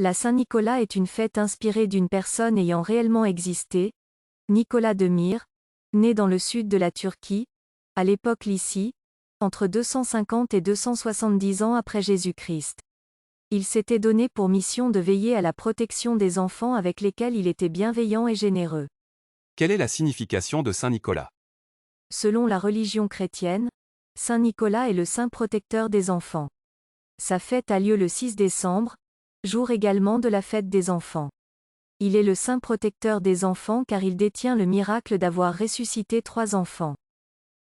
La Saint-Nicolas est une fête inspirée d'une personne ayant réellement existé, Nicolas de Myre, né dans le sud de la Turquie, à l'époque Lycie, entre 250 et 270 ans après Jésus-Christ. Il s'était donné pour mission de veiller à la protection des enfants avec lesquels il était bienveillant et généreux. Quelle est la signification de Saint Nicolas? Selon la religion chrétienne, Saint Nicolas est le saint protecteur des enfants. Sa fête a lieu le 6 décembre, jour également de la fête des enfants. Il est le saint protecteur des enfants car il détient le miracle d'avoir ressuscité 3 enfants.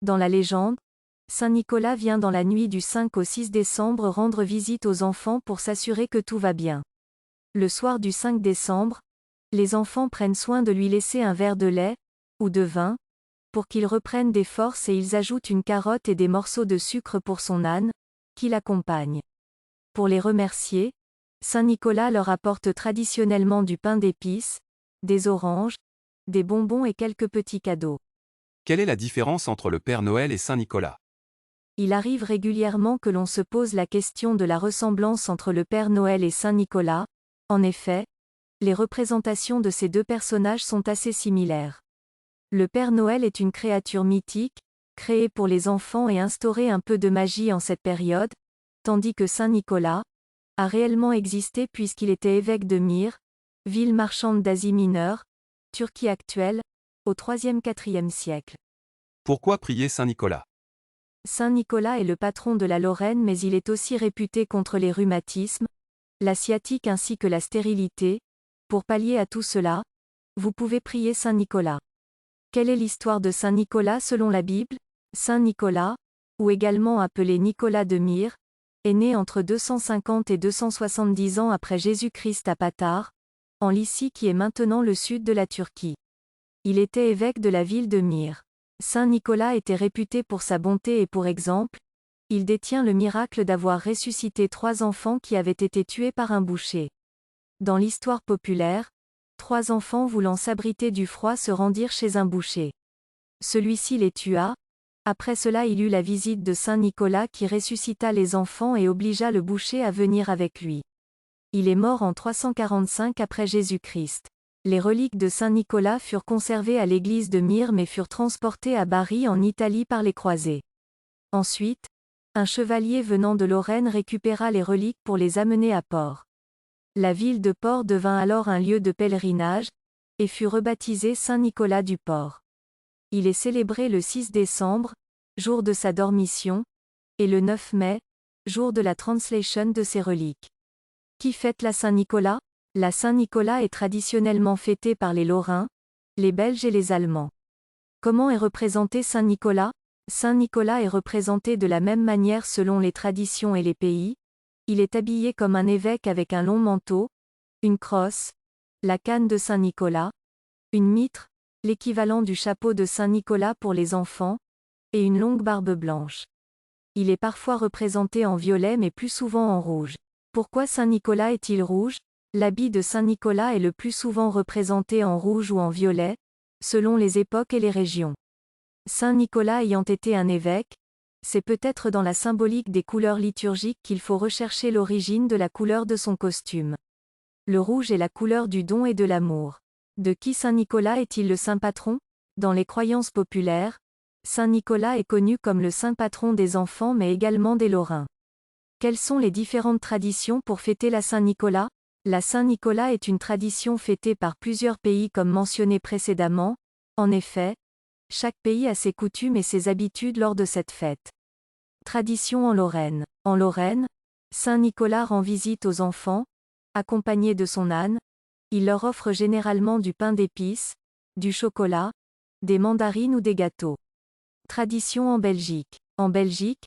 Dans la légende, Saint Nicolas vient dans la nuit du 5 au 6 décembre rendre visite aux enfants pour s'assurer que tout va bien. Le soir du 5 décembre, les enfants prennent soin de lui laisser un verre de lait, ou de vin, pour qu'il reprenne des forces et ils ajoutent une carotte et des morceaux de sucre pour son âne, qui l'accompagne. Pour les remercier, Saint Nicolas leur apporte traditionnellement du pain d'épices, des oranges, des bonbons et quelques petits cadeaux. Quelle est la différence entre le Père Noël et Saint Nicolas? Il arrive régulièrement que l'on se pose la question de la ressemblance entre le Père Noël et Saint Nicolas. En effet, les représentations de ces deux personnages sont assez similaires. Le Père Noël est une créature mythique, créée pour les enfants et instaurer un peu de magie en cette période, tandis que Saint Nicolas a réellement existé puisqu'il était évêque de Myre, ville marchande d'Asie mineure, Turquie actuelle, au IIIe-IVe siècle. Pourquoi prier Saint Nicolas? Saint Nicolas est le patron de la Lorraine mais il est aussi réputé contre les rhumatismes, la sciatique ainsi que la stérilité. Pour pallier à tout cela, vous pouvez prier Saint Nicolas. Quelle est l'histoire de Saint Nicolas selon la Bible? Saint Nicolas, ou également appelé Nicolas de Myre, est né entre 250 et 270 ans après Jésus-Christ à Patars, en Lycie qui est maintenant le sud de la Turquie. Il était évêque de la ville de Myre. Saint Nicolas était réputé pour sa bonté et pour exemple, il détient le miracle d'avoir ressuscité 3 enfants qui avaient été tués par un boucher. Dans l'histoire populaire, 3 enfants voulant s'abriter du froid se rendirent chez un boucher. Celui-ci les tua. Après cela il eut la visite de Saint Nicolas qui ressuscita les enfants et obligea le boucher à venir avec lui. Il est mort en 345 après Jésus-Christ. Les reliques de Saint Nicolas furent conservées à l'église de Myre mais furent transportées à Bari en Italie par les croisés. Ensuite, un chevalier venant de Lorraine récupéra les reliques pour les amener à Port. La ville de Port devint alors un lieu de pèlerinage, et fut rebaptisé Saint-Nicolas du Port. Il est célébré le 6 décembre, jour de sa dormition, et le 9 mai, jour de la translation de ses reliques. Qui fête la Saint-Nicolas? La Saint-Nicolas est traditionnellement fêtée par les Lorrains, les Belges et les Allemands. Comment est représenté Saint-Nicolas? Saint-Nicolas est représenté de la même manière selon les traditions et les pays. Il est habillé comme un évêque avec un long manteau, une crosse, la canne de Saint-Nicolas, une mitre, l'équivalent du chapeau de Saint-Nicolas pour les enfants, et une longue barbe blanche. Il est parfois représenté en violet mais plus souvent en rouge. Pourquoi Saint-Nicolas est-il rouge? L'habit de Saint-Nicolas est le plus souvent représenté en rouge ou en violet, selon les époques et les régions. Saint-Nicolas ayant été un évêque, c'est peut-être dans la symbolique des couleurs liturgiques qu'il faut rechercher l'origine de la couleur de son costume. Le rouge est la couleur du don et de l'amour. De qui Saint-Nicolas est-il le saint patron? Dans les croyances populaires, Saint-Nicolas est connu comme le saint patron des enfants mais également des Lorrains. Quelles sont les différentes traditions pour fêter la Saint-Nicolas? La Saint-Nicolas est une tradition fêtée par plusieurs pays comme mentionné précédemment. En effet, chaque pays a ses coutumes et ses habitudes lors de cette fête. Tradition en Lorraine. En Lorraine, Saint Nicolas rend visite aux enfants, accompagné de son âne. Il leur offre généralement du pain d'épices, du chocolat, des mandarines ou des gâteaux. Tradition en Belgique. En Belgique,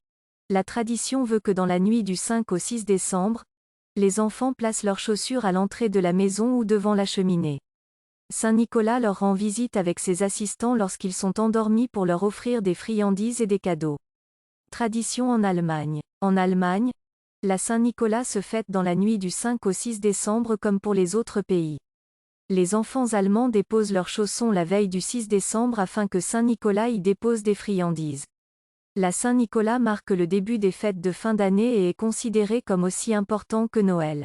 la tradition veut que dans la nuit du 5 au 6 décembre, les enfants placent leurs chaussures à l'entrée de la maison ou devant la cheminée. Saint Nicolas leur rend visite avec ses assistants lorsqu'ils sont endormis pour leur offrir des friandises et des cadeaux. Tradition en Allemagne. En Allemagne, la Saint-Nicolas se fête dans la nuit du 5 au 6 décembre comme pour les autres pays. Les enfants allemands déposent leurs chaussons la veille du 6 décembre afin que Saint-Nicolas y dépose des friandises. La Saint-Nicolas marque le début des fêtes de fin d'année et est considéré comme aussi important que Noël.